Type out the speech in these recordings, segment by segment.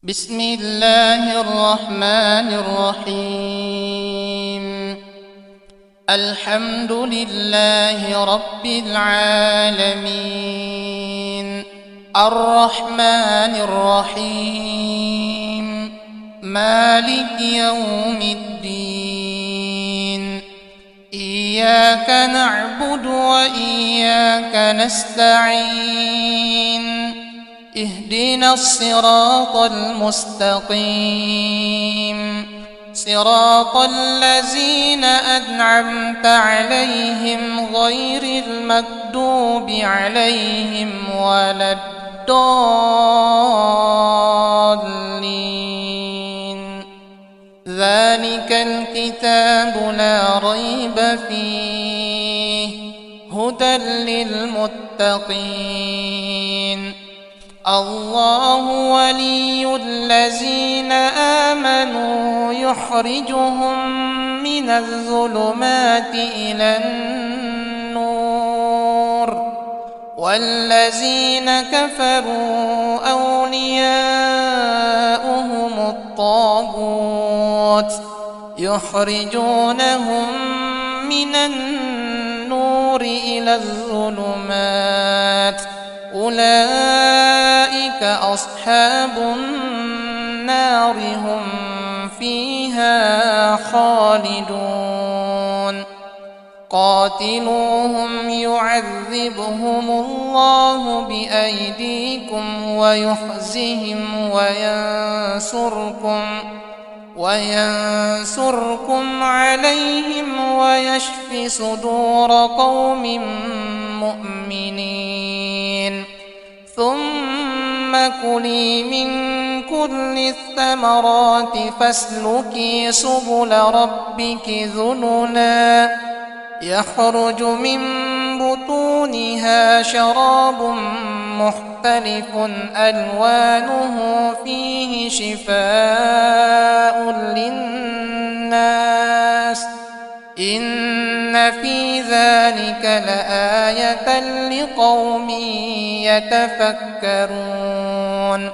بسم الله الرحمن الرحيم. الحمد لله رب العالمين، الرحمن الرحيم، مالك يوم الدين. إياك نعبد وإياك نستعين، اهدنا الصراط المستقيم، صراط الذين أنعمت عليهم غير المغضوب عليهم ولا الضالين. ذلك الكتاب لا ريب فيه، هدى للمتقين. الله ولي الذين آمنوا يخرجهم من الظلمات إلى النور، والذين كفروا أولياؤهم الطاغوت يخرجونهم من النور إلى الظلمات. أولئك أصحاب النار، هم فيها خالدون. قاتلوهم يعذبهم الله بأيديكم ويخزهم وينصركم عليهم ويشف صدور قوم مؤمنين. ثم كلي من كل الثمرات فاسلكي سبل ربك ذللا، يخرج من بطونها شراب مختلف ألوانه فيه شفاء للناس. إن في ذلك لآية لقوم يتفكرون.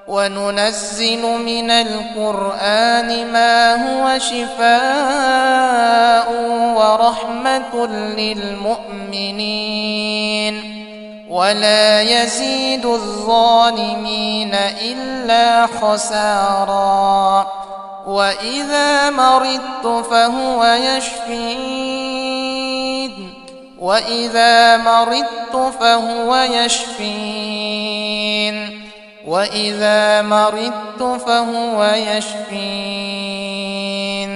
وننزل من القرآن ما هو شفاء ورحمة للمؤمنين، ولا يزيد الظالمين إلا خسارا. وإذا مرضت فهو يشفين، وإذا مرضت فهو يشفين، وإذا مرضت فهو يشفين.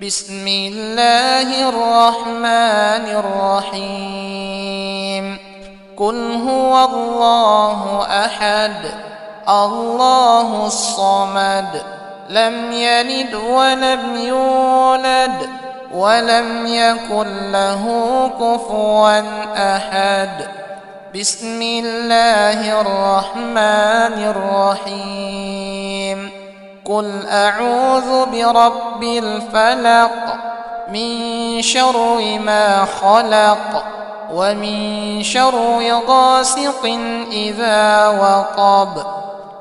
بسم الله الرحمن الرحيم. قل هو الله أحد، الله الصمد، لم يلد ولم يولد ولم يكن له كفوا أحد. بسم الله الرحمن الرحيم. قل أعوذ برب الفلق، من شر ما خلق، ومن شر غاسق إذا وقب،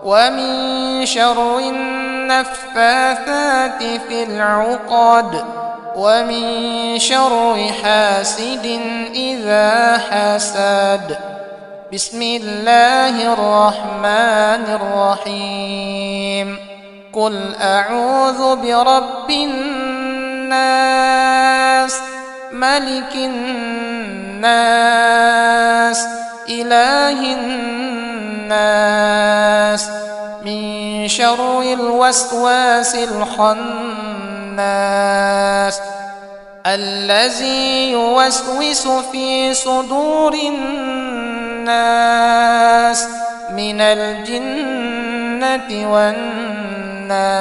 ومن شر النفاثات في العقد، ومن شر حاسد إذا حسد. بسم الله الرحمن الرحيم. قل أعوذ برب الناس، ملك الناس، إله الناس، من شر الوسواس الخناس، الذي يوسوس في صدور الناس من الجنة والناس.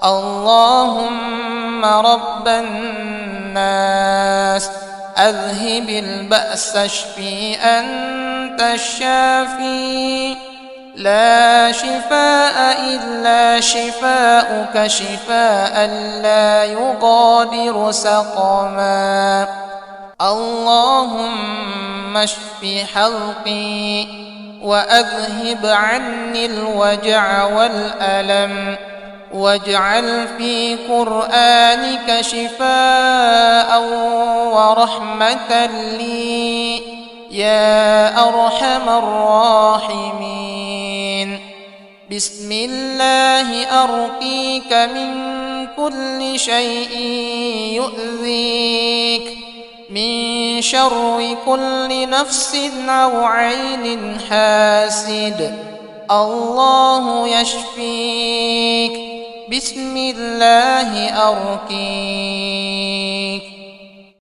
اللهم رب الناس، أذهب البأس، اشفي أنت الشافي، لا شفاء إلا شفاؤك، شفاء لا يغادر سقما. اللهم اشف حلقي وأذهب عني الوجع والألم واجعل في قرآنك شفاء ورحمة لي يا أرحم الراحمين. بسم الله أرقيك من كل شيء يؤذيك من شر كل نفس أو عين حاسد الله يشفيك. بسم الله أرقيك.